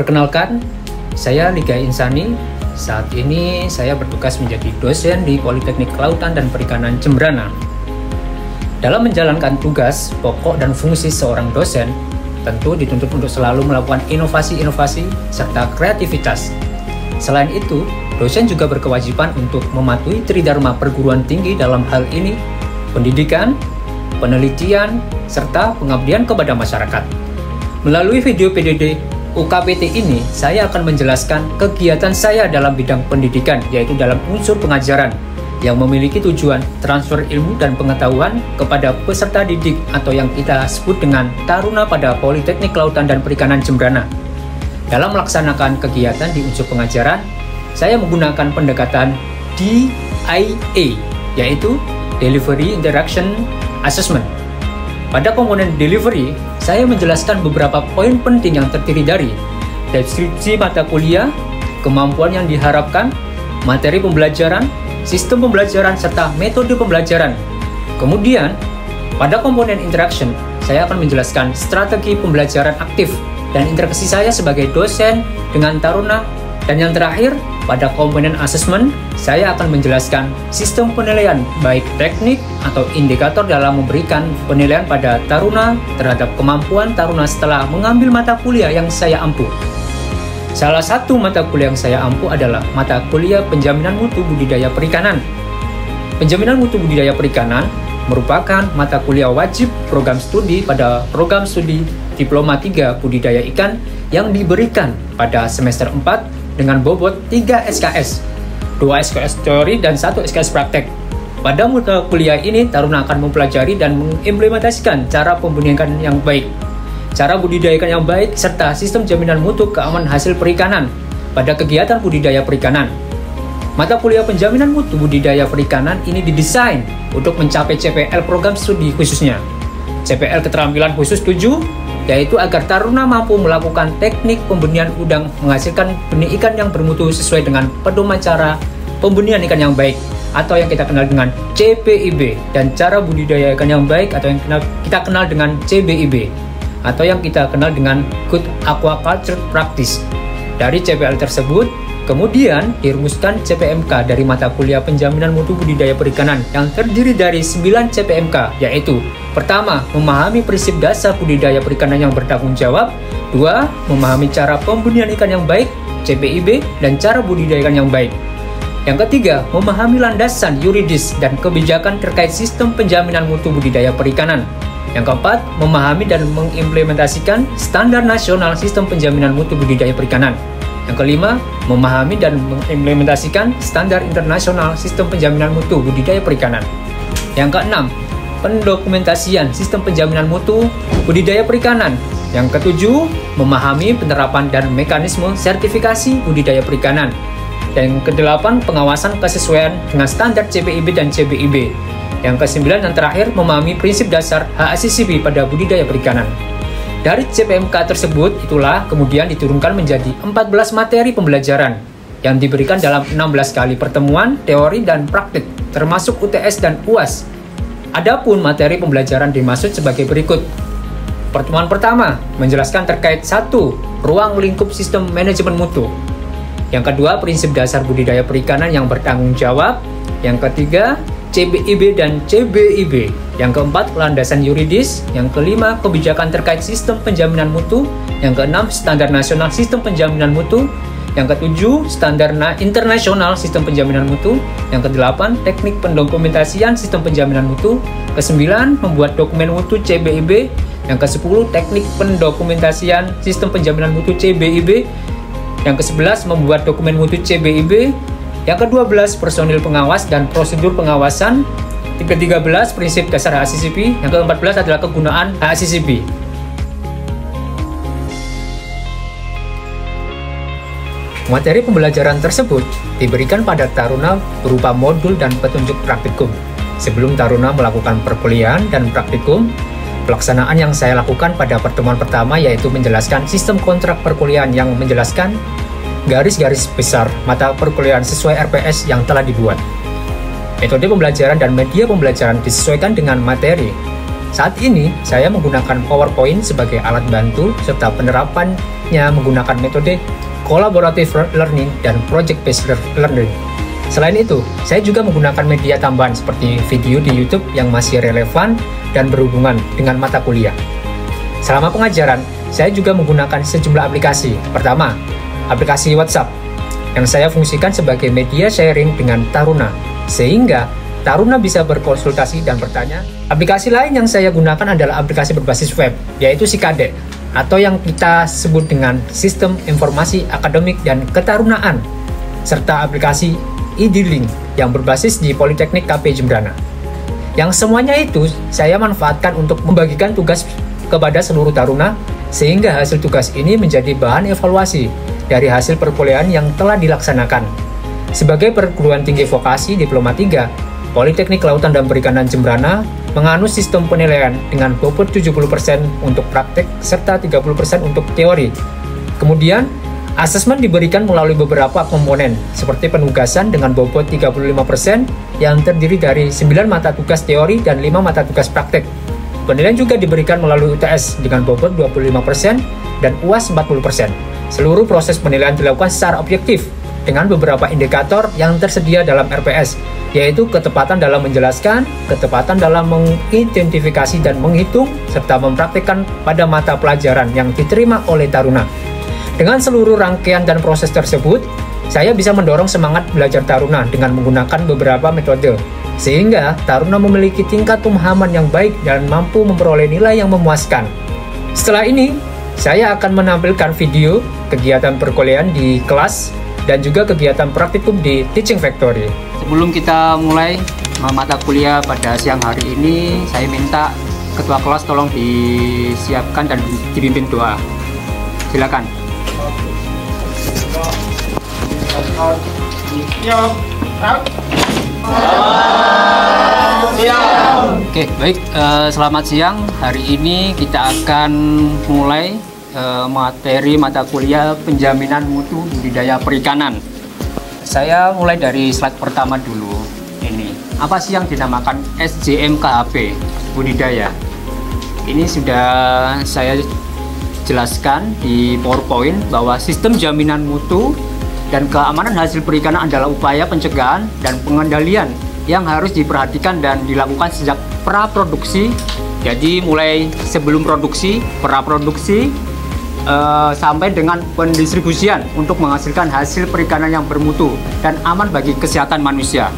Perkenalkan, saya Liga Insani. Saat ini saya bertugas menjadi dosen di Politeknik Kelautan dan Perikanan Jembrana. Dalam menjalankan tugas, pokok dan fungsi seorang dosen tentu dituntut untuk selalu melakukan inovasi-inovasi serta kreativitas. Selain itu, dosen juga berkewajiban untuk mematuhi tridharma perguruan tinggi dalam hal ini pendidikan, penelitian, serta pengabdian kepada masyarakat. Melalui video PDD UKPT ini, saya akan menjelaskan kegiatan saya dalam bidang pendidikan, yaitu dalam unsur pengajaran, yang memiliki tujuan transfer ilmu dan pengetahuan kepada peserta didik atau yang kita sebut dengan taruna pada Politeknik Kelautan dan Perikanan Jembrana. Dalam melaksanakan kegiatan di unsur pengajaran, saya menggunakan pendekatan DIA, yaitu Delivery Interaction Assessment. Pada komponen delivery, saya menjelaskan beberapa poin penting yang terdiri dari deskripsi mata kuliah, kemampuan yang diharapkan, materi pembelajaran, sistem pembelajaran, serta metode pembelajaran. Kemudian, pada komponen interaction, saya akan menjelaskan strategi pembelajaran aktif dan interaksi saya sebagai dosen dengan taruna. Dan yang terakhir, pada komponen assessment, saya akan menjelaskan sistem penilaian baik teknik atau indikator dalam memberikan penilaian pada taruna terhadap kemampuan taruna setelah mengambil mata kuliah yang saya ampu. Salah satu mata kuliah yang saya ampu adalah mata kuliah Penjaminan Mutu Budidaya Perikanan. Penjaminan Mutu Budidaya Perikanan merupakan mata kuliah wajib program studi pada program studi Diploma 3 Budidaya Ikan yang diberikan pada semester 4 dengan bobot 3 SKS, 2 SKS teori dan 1 SKS praktek. Pada mata kuliah ini, taruna akan mempelajari dan mengimplementasikan cara pembudidayaan yang baik, cara budidaya ikan yang baik, serta sistem jaminan mutu keamanan hasil perikanan pada kegiatan budidaya perikanan. Mata kuliah penjaminan mutu budidaya perikanan ini didesain untuk mencapai CPL program studi khususnya. CPL keterampilan khusus 7, yaitu agar taruna mampu melakukan teknik pembenihan udang menghasilkan benih ikan yang bermutu sesuai dengan pedoman cara pembenihan ikan yang baik atau yang kita kenal dengan CPIB, dan cara budidaya ikan yang baik atau yang kita kenal dengan CBIB atau yang kita kenal dengan Good Aquaculture Practice. Dari CPL tersebut, kemudian dirumuskan CPMK dari mata kuliah Penjaminan Mutu Budidaya Perikanan yang terdiri dari 9 CPMK, yaitu pertama, memahami prinsip dasar budidaya perikanan yang bertanggung jawab. 2. Memahami cara pembenihan ikan yang baik, CPIB, dan cara budidaya ikan yang baik. Yang ketiga, memahami landasan yuridis dan kebijakan terkait sistem penjaminan mutu budidaya perikanan. Yang keempat, memahami dan mengimplementasikan standar nasional sistem penjaminan mutu budidaya perikanan. Yang kelima, memahami dan mengimplementasikan standar internasional sistem penjaminan mutu budidaya perikanan. Yang keenam, pendokumentasian sistem penjaminan mutu budidaya perikanan. Yang ketujuh, memahami penerapan dan mekanisme sertifikasi budidaya perikanan. Dan yang kedelapan, pengawasan kesesuaian dengan standar CPIB dan CBIB. Yang kesembilan dan terakhir, memahami prinsip dasar HACCP pada budidaya perikanan. Dari CPMK tersebut, itulah kemudian diturunkan menjadi 14 materi pembelajaran yang diberikan dalam 16 kali pertemuan teori dan praktik, termasuk UTS dan UAS. Adapun materi pembelajaran dimaksud sebagai berikut. Pertemuan pertama, menjelaskan terkait 1. Ruang lingkup sistem manajemen mutu. Yang kedua, prinsip dasar budidaya perikanan yang bertanggung jawab. Yang ketiga, CBIB dan CBIB. Yang keempat, landasan yuridis. Yang kelima, kebijakan terkait sistem penjaminan mutu. Yang keenam, standar nasional sistem penjaminan mutu. Yang ketujuh, standar internasional sistem penjaminan mutu. Yang kedelapan, teknik pendokumentasian sistem penjaminan mutu. Kesembilan, membuat dokumen mutu CBIB. Yang kesepuluh, teknik pendokumentasian sistem penjaminan mutu CBIB. Yang kesebelas, membuat dokumen mutu CBIB. Yang ke-12, personil pengawas dan prosedur pengawasan. Yang ke-13, prinsip dasar HACCP. Yang ke-14 adalah kegunaan HACCP. Materi pembelajaran tersebut diberikan pada taruna berupa modul dan petunjuk praktikum. Sebelum taruna melakukan perkuliahan dan praktikum, pelaksanaan yang saya lakukan pada pertemuan pertama yaitu menjelaskan sistem kontrak perkuliahan yang menjelaskan garis-garis besar mata perkuliahan sesuai RPS yang telah dibuat. Metode pembelajaran dan media pembelajaran disesuaikan dengan materi. Saat ini, saya menggunakan PowerPoint sebagai alat bantu serta penerapannya menggunakan metode collaborative learning dan project-based learning. Selain itu, saya juga menggunakan media tambahan seperti video di YouTube yang masih relevan dan berhubungan dengan mata kuliah. Selama pengajaran, saya juga menggunakan sejumlah aplikasi. Pertama, aplikasi WhatsApp yang saya fungsikan sebagai media sharing dengan taruna, sehingga taruna bisa berkonsultasi dan bertanya. Aplikasi lain yang saya gunakan adalah aplikasi berbasis web, yaitu SIKADE, atau yang kita sebut dengan Sistem Informasi Akademik dan Ketarunaan, serta aplikasi e-Dealing yang berbasis di Politeknik KP Jembrana. Yang semuanya itu saya manfaatkan untuk membagikan tugas kepada seluruh taruna, sehingga hasil tugas ini menjadi bahan evaluasi dari hasil perkuliahan yang telah dilaksanakan. Sebagai perguruan tinggi vokasi Diploma 3, Politeknik Kelautan dan Perikanan Jembrana menganut sistem penilaian dengan bobot 70% untuk praktek serta 30% untuk teori. Kemudian, asesmen diberikan melalui beberapa komponen seperti penugasan dengan bobot 35% yang terdiri dari 9 mata tugas teori dan 5 mata tugas praktek. Penilaian juga diberikan melalui UTS dengan bobot 25% dan UAS 40%. Seluruh proses penilaian dilakukan secara objektif dengan beberapa indikator yang tersedia dalam RPS, yaitu ketepatan dalam menjelaskan, ketepatan dalam mengidentifikasi dan menghitung, serta mempraktikkan pada mata pelajaran yang diterima oleh taruna. Dengan seluruh rangkaian dan proses tersebut, saya bisa mendorong semangat belajar taruna dengan menggunakan beberapa metode, sehingga taruna memiliki tingkat pemahaman yang baik dan mampu memperoleh nilai yang memuaskan. Setelah ini, saya akan menampilkan video kegiatan perkuliahan di kelas dan juga kegiatan praktikum di Teaching Factory. Sebelum kita mulai mata kuliah pada siang hari ini, saya minta ketua kelas tolong disiapkan dan dipimpin doa. Silakan. Oke, baik. Selamat siang. Hari ini kita akan mulai materi mata kuliah penjaminan mutu budidaya perikanan. Saya mulai dari slide pertama dulu. Ini apa sih yang dinamakan SJMKHP budidaya? Ini sudah saya jelaskan di PowerPoint bahwa sistem jaminan mutu dan keamanan hasil perikanan adalah upaya pencegahan dan pengendalian yang harus diperhatikan dan dilakukan sejak praproduksi. Jadi mulai sebelum produksi, praproduksi, sampai dengan pendistribusian untuk menghasilkan hasil perikanan yang bermutu dan aman bagi kesehatan manusia.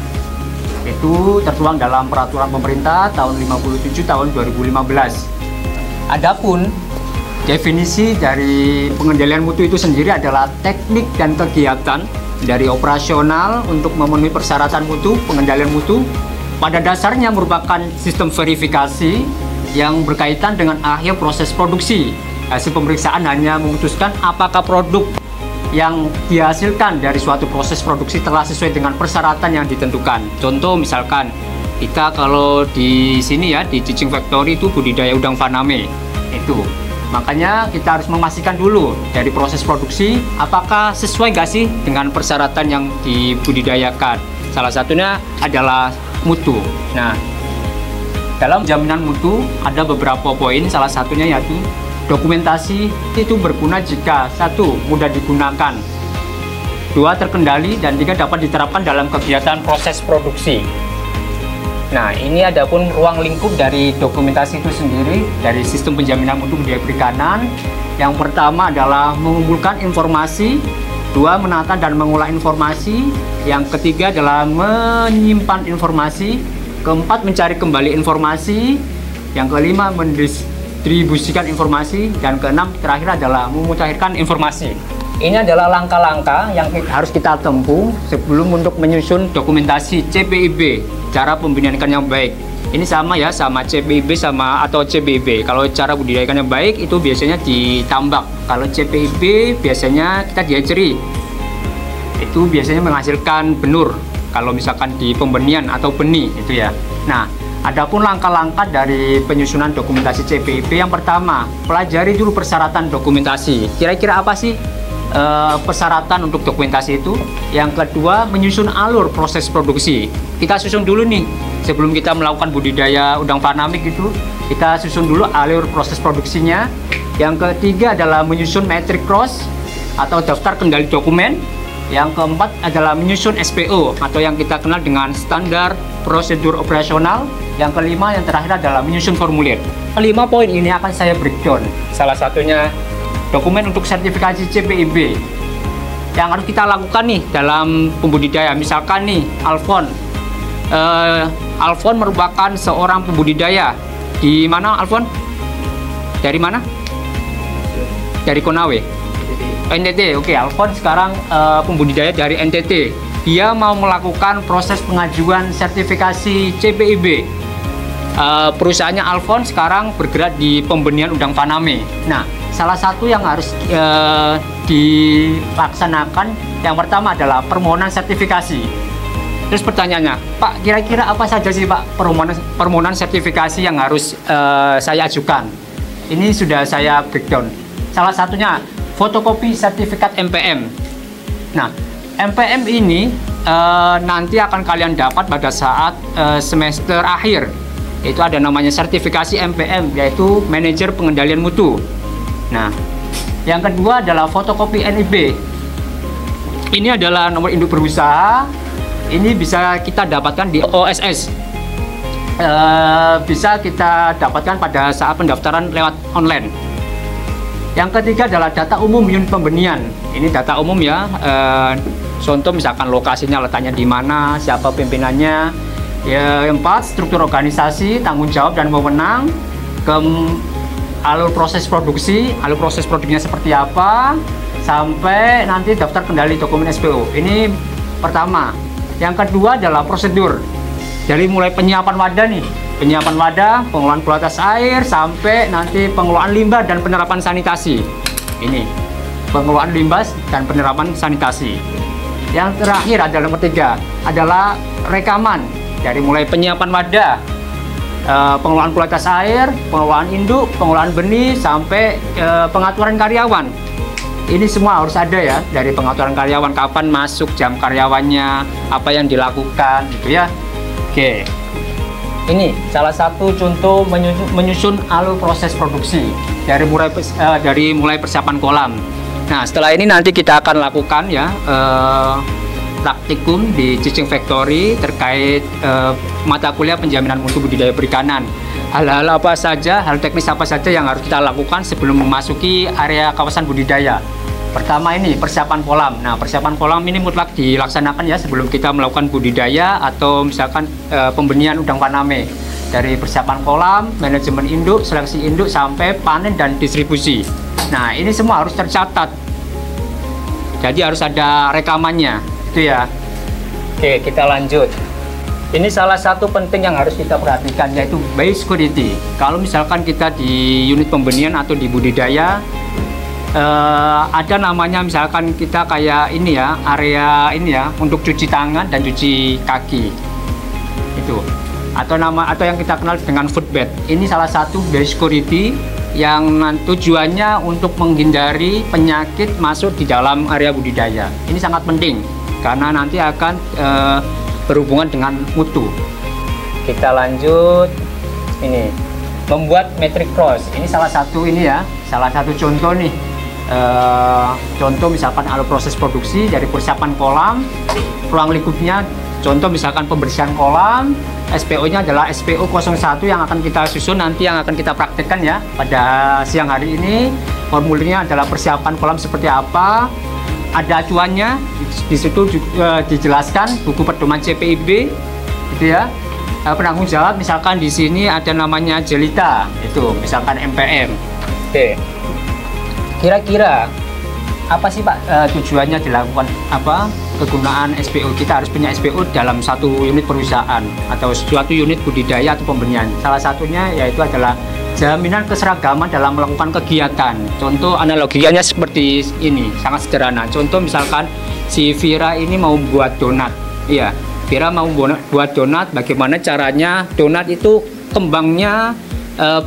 Itu tertuang dalam peraturan pemerintah tahun 57 tahun 2015. Adapun definisi dari pengendalian mutu itu sendiri adalah teknik dan kegiatan dari operasional untuk memenuhi persyaratan mutu. Pengendalian mutu pada dasarnya merupakan sistem verifikasi yang berkaitan dengan akhir proses produksi. Hasil pemeriksaan hanya memutuskan apakah produk yang dihasilkan dari suatu proses produksi telah sesuai dengan persyaratan yang ditentukan. Contoh misalkan kita kalau di sini ya di Teaching Factory itu budidaya udang faname itu. Makanya kita harus memastikan dulu dari proses produksi apakah sesuai gak sih dengan persyaratan yang dibudidayakan. Salah satunya adalah mutu. Nah, dalam jaminan mutu ada beberapa poin, salah satunya yaitu dokumentasi itu berguna jika 1. Mudah digunakan, 2. Terkendali, dan 3. Dapat diterapkan dalam kegiatan proses produksi. Nah, ini adapun ruang lingkup dari dokumentasi itu sendiri dari sistem penjaminan mutu budidaya perikanan. Yang pertama adalah mengumpulkan informasi, 2. Menata dan mengolah informasi, yang ketiga adalah menyimpan informasi, keempat mencari kembali informasi, yang kelima mendistribusikan informasi, dan keenam terakhir adalah memutakhirkan informasi. Ini adalah langkah-langkah yang harus kita tempuh sebelum untuk menyusun dokumentasi CPIB, cara pembinaan ikan yang baik. Ini sama ya, sama CPIB atau CBB. Kalau cara budidaya ikan yang baik itu biasanya ditambak. Kalau CPIB biasanya kita diajari. Itu biasanya menghasilkan benur. Kalau misalkan di pembenihan atau benih itu ya. Nah, adapun langkah-langkah dari penyusunan dokumentasi CPIB, yang pertama, pelajari dulu persyaratan dokumentasi. Kira-kira apa sih persyaratan untuk dokumentasi itu. Yang kedua, menyusun alur proses produksi. Kita susun dulu nih, sebelum kita melakukan budidaya udang faname gitu, kita susun dulu alur proses produksinya. Yang ketiga adalah menyusun metric cost atau daftar kendali dokumen. Yang keempat adalah menyusun SPO atau yang kita kenal dengan standar prosedur operasional. Yang kelima, yang terakhir adalah menyusun formulir. 5 poin ini akan saya breakdown. Salah satunya dokumen untuk sertifikasi CPIB yang harus kita lakukan nih dalam pembudidaya. Misalkan nih Alfon merupakan seorang pembudidaya di mana Alfon? Dari mana? Dari Konawe, NTT. Oke, Alfon sekarang pembudidaya dari NTT. Dia mau melakukan proses pengajuan sertifikasi CPIB. Perusahaannya Alfon sekarang bergerak di pembenihan udang faname. Nah, salah satu yang harus dilaksanakan yang pertama adalah permohonan sertifikasi. Terus pertanyaannya, Pak, kira-kira apa saja sih Pak permohonan sertifikasi yang harus saya ajukan? Ini sudah saya breakdown. Salah satunya fotokopi sertifikat MPM. Nah, MPM ini nanti akan kalian dapat pada saat semester akhir. Itu ada namanya sertifikasi MPM, yaitu manajer pengendalian mutu. Nah, yang kedua adalah fotokopi NIB. Ini adalah nomor induk berusaha. Ini bisa kita dapatkan di OSS. Bisa kita dapatkan pada saat pendaftaran lewat online. Yang ketiga adalah data umum unit pembenihan. Ini data umum ya. Contoh misalkan lokasinya, letaknya di mana, siapa pimpinannya. Ya, yang keempat, struktur organisasi, tanggung jawab dan wewenang. Alur proses produksinya seperti apa, sampai nanti daftar kendali dokumen SPO. Ini pertama. Yang kedua adalah prosedur. Dari mulai penyiapan wadah nih, penyiapan wadah, pengelolaan kualitas air, sampai nanti pengelolaan limbah dan penerapan sanitasi. Ini pengelolaan limbah dan penerapan sanitasi. Yang terakhir adalah nomor 3 adalah rekaman. Dari mulai penyiapan wadah, pengelolaan kualitas air, pengelolaan induk, pengelolaan benih, sampai pengaturan karyawan. Ini semua harus ada ya, dari pengaturan karyawan, kapan masuk, jam karyawannya, apa yang dilakukan gitu ya. Oke, ini salah satu contoh menyusun alur proses produksi dari mulai persiapan kolam. Nah, setelah ini nanti kita akan lakukan ya praktikum di Cicing Factory terkait mata kuliah penjaminan mutu budidaya perikanan. Hal-hal apa saja, hal teknis apa saja yang harus kita lakukan sebelum memasuki area kawasan budidaya. Pertama ini persiapan kolam. Nah, persiapan kolam ini mutlak dilaksanakan ya sebelum kita melakukan budidaya atau misalkan pembenihan udang faname. Dari persiapan kolam, manajemen induk, seleksi induk, sampai panen dan distribusi. Nah, ini semua harus tercatat. Jadi harus ada rekamannya. Itu ya. Oke, kita lanjut. Ini salah satu penting yang harus kita perhatikan, yaitu biosecurity. Kalau misalkan kita di unit pembenihan atau di budidaya, ada namanya misalkan kita kayak ini ya, area ini ya untuk cuci tangan dan cuci kaki. Itu. Atau yang kita kenal dengan footbed. Ini salah satu biosecurity yang tujuannya untuk menghindari penyakit masuk di dalam area budidaya. Ini sangat penting karena nanti akan berhubungan dengan mutu. Kita lanjut. Ini membuat metric cost. Ini salah satu contoh nih. Contoh misalkan alur proses produksi dari persiapan kolam, ruang lingkupnya. Contoh misalkan pembersihan kolam, SPO-nya adalah SPO 01 yang akan kita susun nanti, yang akan kita praktekkan ya pada siang hari ini. Formulirnya adalah persiapan kolam seperti apa. Ada acuannya, di situ dijelaskan buku pedoman CPIB, gitu ya. Penanggung jawab, misalkan di sini ada namanya Jelita, itu misalkan MPM. Oke. Kira-kira apa sih Pak tujuannya dilakukan kegunaan SPO? Kita harus punya SPO dalam satu unit perusahaan atau suatu unit budidaya atau pembenihan. Salah satunya yaitu adalah jaminan keseragaman dalam melakukan kegiatan. Contoh analoginya seperti ini, sangat sederhana. Contoh misalkan si Vira ini mau buat donat. Iya, Vira mau buat donat, bagaimana caranya donat itu kembangnya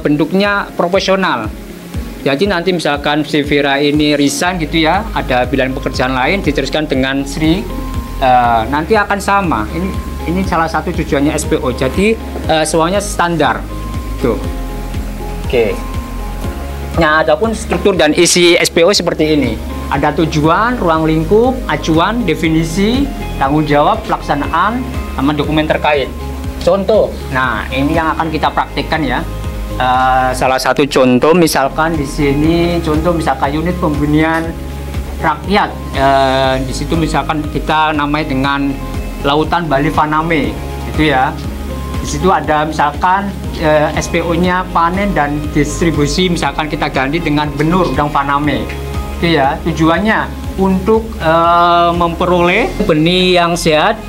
bentuknya proporsional. Jadi nanti misalkan si Vera ini resign gitu ya, ada pilihan pekerjaan lain diteruskan dengan Sri, nanti akan sama. Ini salah satu tujuannya SPO. Jadi semuanya standar. Tuh. Oke. Nah, adapun struktur dan isi SPO seperti ini. Ada tujuan, ruang lingkup, acuan, definisi, tanggung jawab, pelaksanaan, sama dokumen terkait. Contoh. Nah, ini yang akan kita praktikkan ya. Salah satu contoh misalkan di sini, contoh misalkan unit pembenihan rakyat. Di situ misalkan kita namai dengan Lautan Bali Faname, gitu ya. Di situ ada misalkan SPO-nya panen dan distribusi, misalkan kita ganti dengan Benur Udang Faname, itu ya. Tujuannya untuk memperoleh benih yang sehat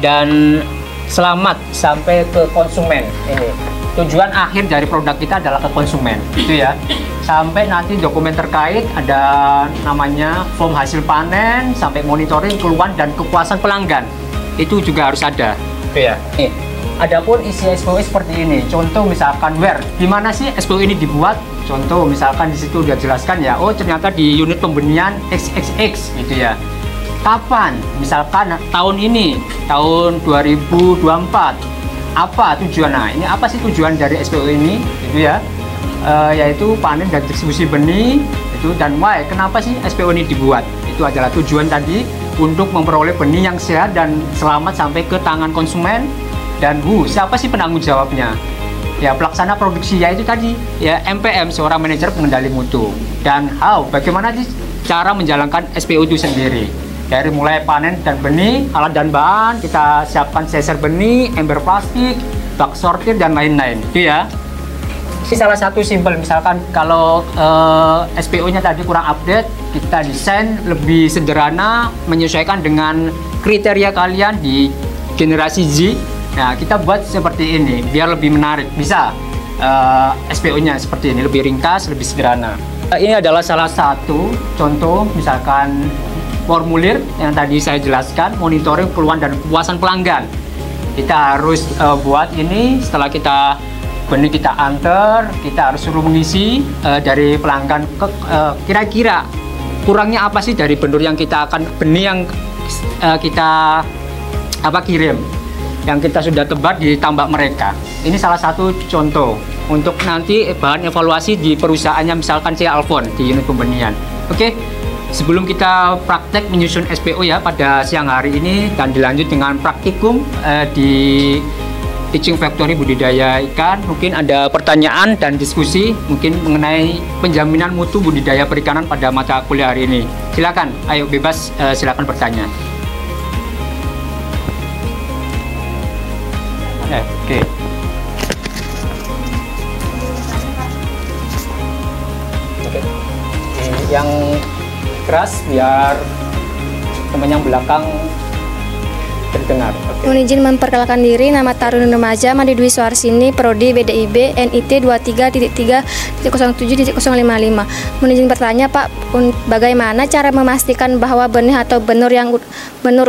dan selamat sampai ke konsumen. Ini tujuan akhir dari produk kita adalah ke konsumen, itu ya. Sampai nanti dokumen terkait ada namanya form hasil panen, sampai monitoring keluhan dan kepuasan pelanggan, itu juga harus ada, itu ya. Adapun isi SPO seperti ini. Contoh misalkan where, gimana sih SPO ini dibuat? Contoh misalkan di situ udah jelaskan ya. Oh, ternyata di unit pembenihan XXX gitu ya. Kapan? Misalkan tahun ini, tahun 2024. Apa tujuan? Nah, ini apa sih tujuan dari SPO ini? Gitu ya. Yaitu panen dan distribusi benih itu, dan why, kenapa sih SPO ini dibuat? Itu adalah tujuan tadi untuk memperoleh benih yang sehat dan selamat sampai ke tangan konsumen. Dan siapa sih penanggung jawabnya? Ya, pelaksana produksi, yaitu tadi ya MPM, seorang manajer pengendali mutu. Dan bagaimana sih cara menjalankan SPO itu sendiri? Dari mulai panen dan benih, alat dan bahan, kita siapkan seser benih, ember plastik, bak sortir dan lain-lain, itu ya. Ini salah satu simpel, misalkan kalau SPO-nya tadi kurang update, kita desain lebih sederhana, menyesuaikan dengan kriteria kalian di generasi Z. Nah, kita buat seperti ini biar lebih menarik. Bisa SPO-nya seperti ini, lebih ringkas, lebih sederhana. Ini adalah salah satu contoh, misalkan formulir yang tadi saya jelaskan, monitoring keluhan dan kepuasan pelanggan. Kita harus buat ini. Setelah benih kita antar, kita harus suruh mengisi dari pelanggan, kira-kira kurangnya apa sih dari benih yang kita kita kirim, yang kita sudah tebar di tambak mereka. Ini salah satu contoh untuk nanti bahan evaluasi di perusahaannya, misalkan saya Alfon di unit pembenihan. Oke, sebelum kita praktek menyusun SPO ya pada siang hari ini, dan dilanjut dengan praktikum di Teaching Factory budidaya ikan, mungkin ada pertanyaan dan diskusi mungkin mengenai penjaminan mutu budidaya perikanan pada mata kuliah hari ini. Silakan, ayo bebas, silakan bertanya. Oke. Yang keras biar teman yang belakang terdengar. Mohon izin memperkenalkan diri, nama Tarun Remaja, Madi Dwi Suarsini, Prodi BDIB, NIT 23.3.07.055. Mohon izin bertanya Pak, bagaimana cara memastikan bahwa benih atau benur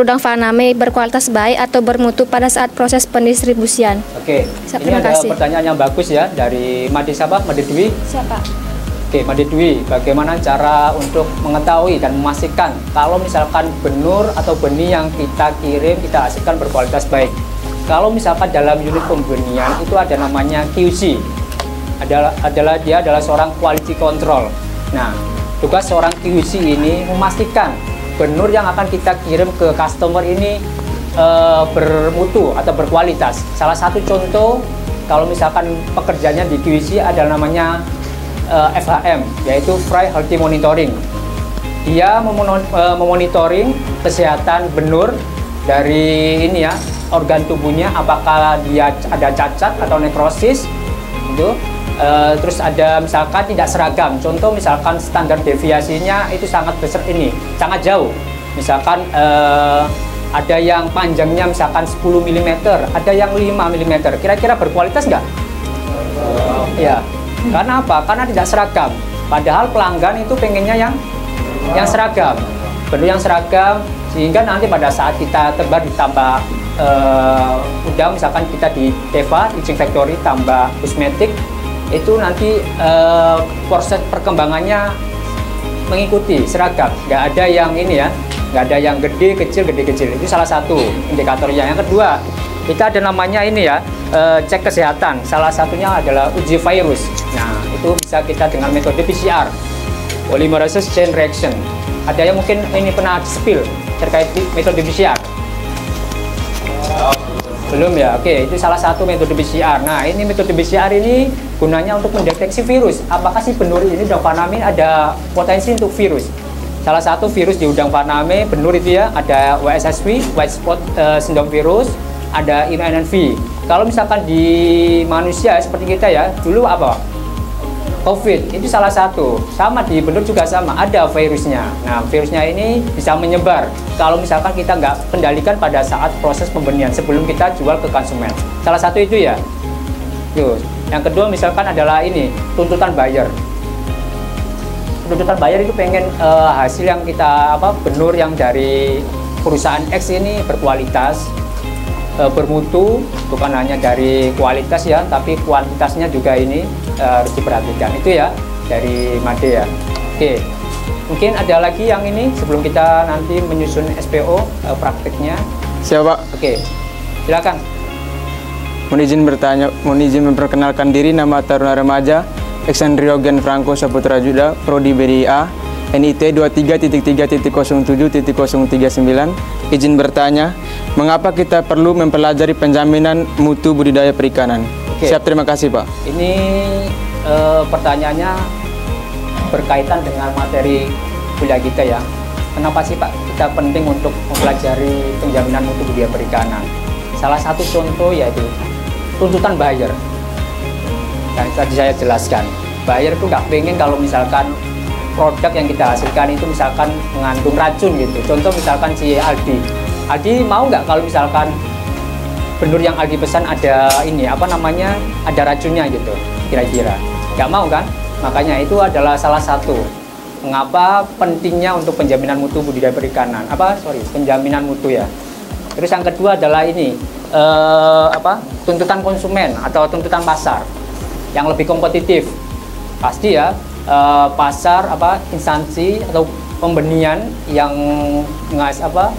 udang Faname berkualitas baik atau bermutu pada saat proses pendistribusian? Oke, ini ada pertanyaan yang bagus ya dari Madi siapa? Madi Dwi? Siapa? Oke, Madi Dwi, bagaimana cara untuk mengetahui dan memastikan kalau misalkan benur atau benih yang kita kirim, kita hasilkan berkualitas baik? Kalau misalkan dalam unit pembenihan itu ada namanya QC, dia adalah seorang quality control. Nah, tugas seorang QC ini memastikan benur yang akan kita kirim ke customer ini bermutu atau berkualitas. Salah satu contoh, kalau misalkan pekerjaannya di QC adalah namanya FHM, yaitu Fry Healthy Monitoring. Dia memonitoring kesehatan benur dari ini ya, organ tubuhnya, apakah dia ada cacat atau nekrosis, gitu. Terus ada misalkan tidak seragam, contoh misalkan standar deviasinya itu sangat besar, sangat jauh. Misalkan ada yang panjangnya misalkan 10 mm, ada yang 5 mm. Kira-kira berkualitas nggak? Ya. Karena apa? Karena tidak seragam. Padahal pelanggan itu pengennya yang seragam, benur yang seragam, sehingga nanti pada saat kita tebar di tambak udang, misalkan kita di Teva Teaching Factory tambak kosmetik, itu nanti proses perkembangannya mengikuti seragam, nggak ada yang ini ya, nggak ada yang gede kecil. Itu salah satu indikatornya. Yang kedua, kita ada namanya ini ya, cek kesehatan. Salah satunya adalah uji virus. Nah, itu bisa kita dengan metode PCR, polymerase chain reaction. Ada yang mungkin ini pernah spill terkait metode PCR? Belum ya? Oke, itu salah satu metode PCR. Nah, ini metode PCR ini gunanya untuk mendeteksi virus. Apakah si benur ini udang faname ada potensi untuk virus? Salah satu virus di udang faname benur itu ya, ada WSSV, white spot syndrome virus, ada IMNV. Kalau misalkan di manusia seperti kita ya, dulu apa? COVID, itu salah satu. Sama di benur juga sama, ada virusnya. Nah, virusnya ini bisa menyebar kalau misalkan kita nggak kendalikan pada saat proses pembenihan sebelum kita jual ke konsumen. Salah satu itu ya. Tuh. Yang kedua misalkan adalah ini, tuntutan buyer. Tuntutan buyer itu pengen hasil yang kita benur yang dari perusahaan X ini berkualitas, bermutu, bukan hanya dari kualitas ya, tapi kuantitasnya juga ini harus diperhatikan. Itu ya dari Made ya. Oke, mungkin ada lagi yang ini sebelum kita nanti menyusun SPO prakteknya. Siap, Pak. Oke, silakan. Mohon izin memperkenalkan diri, nama Taruna Remaja Exandriogen Franco Saputra Juda, Prodi BDIA, NIT 23.3.07.039. Izin bertanya, mengapa kita perlu mempelajari penjaminan mutu budidaya perikanan? Oke. Siap, terima kasih, Pak. Ini pertanyaannya berkaitan dengan materi kuliah kita ya. Kenapa sih Pak kita penting untuk mempelajari penjaminan mutu budidaya perikanan? Salah satu contoh yaitu tuntutan buyer. Yang tadi saya jelaskan, buyer itu nggak pengen kalau misalkan produk yang kita hasilkan itu misalkan mengandung racun gitu. Contoh misalkan si Aldi mau nggak kalau misalkan benur yang Aldi pesan ada ini ada racunnya gitu, kira-kira nggak mau kan? Makanya itu adalah salah satu mengapa pentingnya untuk penjaminan mutu budidaya perikanan. Penjaminan mutu ya. Terus yang kedua adalah ini tuntutan konsumen atau tuntutan pasar yang lebih kompetitif. Pasti ya, pasar instansi atau pembenihan yang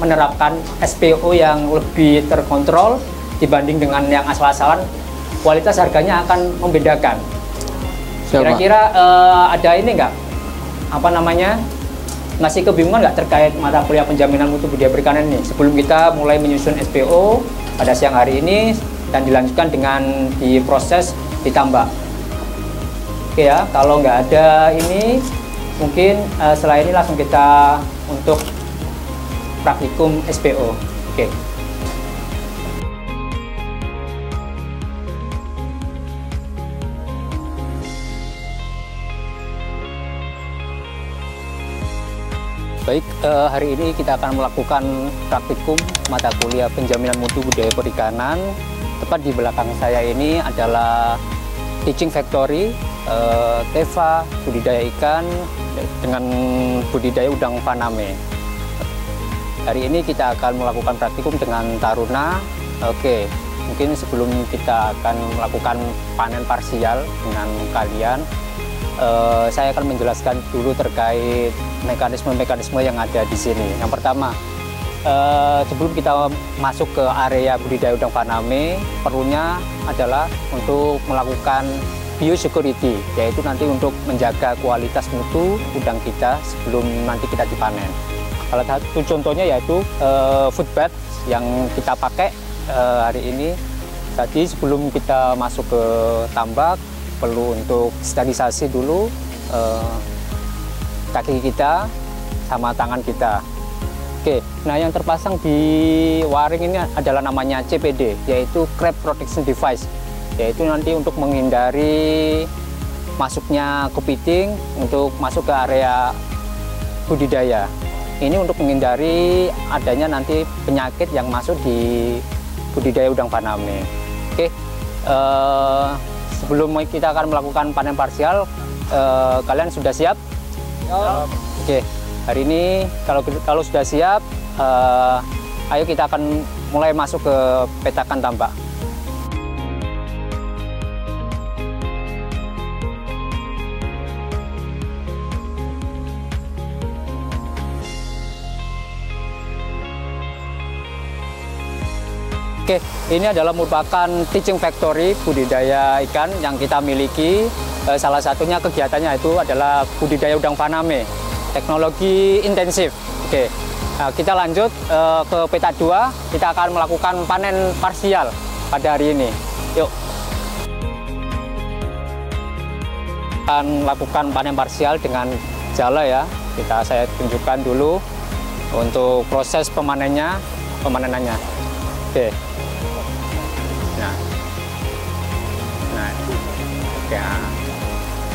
menerapkan SPO yang lebih terkontrol dibanding dengan yang asal-asalan, kualitas harganya akan membedakan. Kira-kira ada ini nggak masih kebingungan nggak terkait mata kuliah penjaminan mutu budidaya perikanan ini sebelum kita mulai menyusun SPO pada siang hari ini dan dilanjutkan dengan diproses ditambah. Oke ya, kalau nggak ada ini mungkin setelah ini langsung kita untuk praktikum SPO. Oke. Baik, hari ini kita akan melakukan praktikum mata kuliah penjaminan mutu budidaya perikanan. Tepat di belakang saya ini adalah Teaching Factory, Teva, budidaya ikan dengan budidaya udang faname. Hari ini kita akan melakukan praktikum dengan taruna. Oke, mungkin sebelum kita akan melakukan panen parsial dengan kalian, saya akan menjelaskan dulu terkait mekanisme-mekanisme yang ada di sini. Yang pertama, sebelum kita masuk ke area budidaya udang faname, perlunya adalah untuk melakukan biosecurity, yaitu nanti untuk menjaga kualitas mutu udang kita sebelum nanti kita dipanen. Salah satu contohnya yaitu food bath yang kita pakai hari ini. Tadi sebelum kita masuk ke tambak, perlu untuk sterilisasi dulu kaki kita sama tangan kita. Oke, nah yang terpasang di waring ini adalah namanya CPD, yaitu Crab Protection Device, yaitu nanti untuk menghindari masuknya kepiting untuk masuk ke area budidaya. Ini untuk menghindari adanya nanti penyakit yang masuk di budidaya udang faname. Oke, sebelum kita akan melakukan panen parsial, kalian sudah siap? Oke, hari ini kalau sudah siap, ayo kita akan mulai masuk ke petakan tambak. Oke, ini adalah merupakan teaching factory budidaya ikan yang kita miliki. Salah satunya kegiatannya itu adalah budidaya udang faname, teknologi intensif. Oke, nah, kita lanjut ke peta 2. Kita akan melakukan panen parsial pada hari ini. Yuk. Akan lakukan panen parsial dengan jala ya. Saya tunjukkan dulu untuk proses pemanenannya. Oke.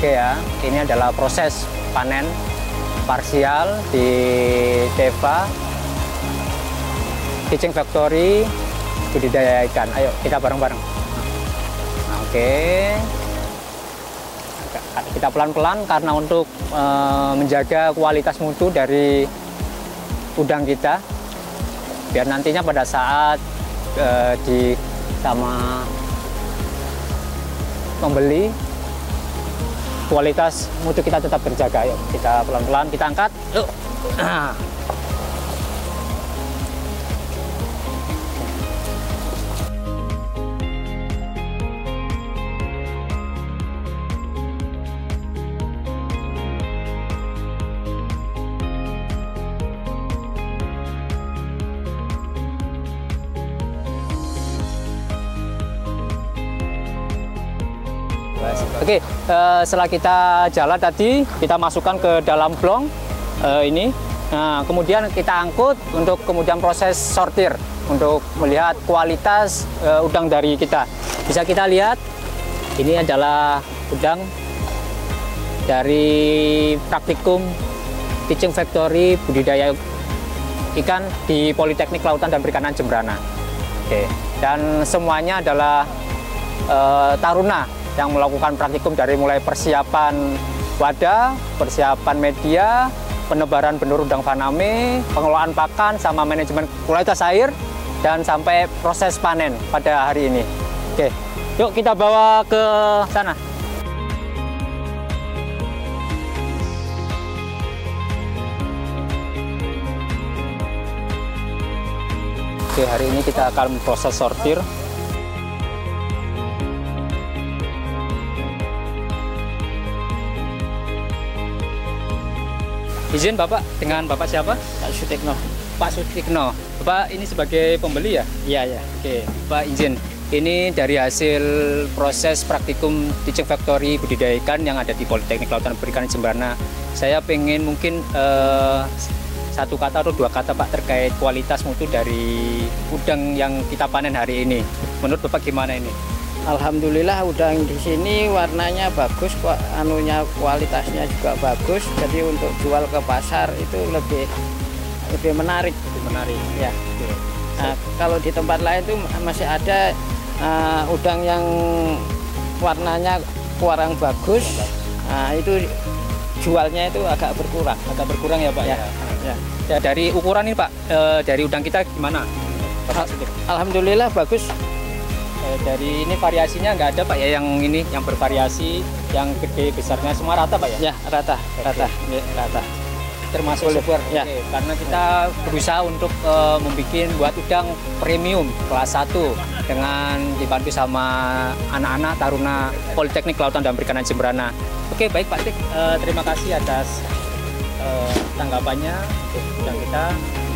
Oke ya, ini adalah proses panen parsial di Teva Teaching Factory budidaya ikan. Ayo kita bareng-bareng. Nah, oke. Kita pelan-pelan karena untuk menjaga kualitas mutu dari udang kita, biar nantinya pada saat sama membeli, kualitas mutu kita tetap terjaga. Yuk, kita pelan-pelan, kita angkat. Yuk. Oke, setelah kita jala tadi, kita masukkan ke dalam blong ini. Nah, kemudian kita angkut untuk kemudian proses sortir untuk melihat kualitas udang dari kita. Bisa kita lihat, ini adalah udang dari praktikum Teaching Factory budidaya ikan di Politeknik Kelautan dan Perikanan Jembrana. Oke, dan semuanya adalah taruna yang melakukan praktikum dari mulai persiapan wadah, persiapan media, penebaran benur udang faname, pengelolaan pakan, sama manajemen kualitas air, dan sampai proses panen pada hari ini. Oke, yuk kita bawa ke sana. Oke, hari ini kita akan proses sortir. Izin Bapak, dengan Bapak siapa? Pak Sutikno. Pak Sutikno. Bapak ini sebagai pembeli ya? Iya, ya. Oke, Pak izin. Ini dari hasil proses praktikum Teaching Factory budidaya ikan yang ada di Politeknik Kelautan dan Perikanan Jembrana. Saya pengen mungkin satu kata atau dua kata Pak terkait kualitas mutu dari udang yang kita panen hari ini. Menurut Bapak gimana ini? Alhamdulillah udang di sini warnanya bagus, kualitasnya juga bagus. Jadi untuk jual ke pasar itu lebih menarik. Lebih menarik. Ya. Nah, kalau di tempat lain itu masih ada udang yang warnanya kurang bagus. Nah, itu jualnya itu agak berkurang. Agak berkurang ya Pak ya. Ya, dari ukuran ini Pak, dari udang kita gimana? Alhamdulillah bagus. Dari ini variasinya nggak ada Pak ya, yang ini yang bervariasi, yang gede besarnya semua rata Pak ya? Ya, rata. Termasuk super ya. Oke, karena kita berusaha untuk buat udang premium kelas 1 dengan dibantu sama anak-anak taruna Politeknik Kelautan dan Perikanan Jembrana. Oke, baik Pak Tik, terima kasih atas tanggapannya untuk udang kita.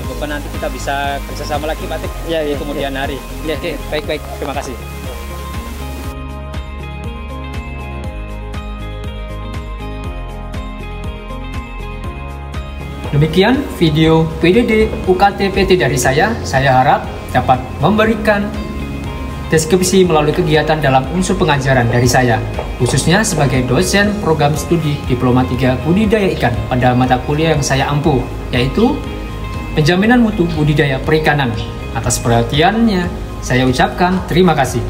Semoga nanti kita bisa kerjasama lagi Pak Tik di kemudian hari. Ya. Oke, baik, terima kasih. Demikian video PDD UKT PT dari saya harap dapat memberikan deskripsi melalui kegiatan dalam unsur pengajaran dari saya, khususnya sebagai dosen program studi Diploma 3 Budidaya Ikan pada mata kuliah yang saya ampuh, yaitu penjaminan mutu budidaya perikanan. Atas perhatiannya, saya ucapkan terima kasih.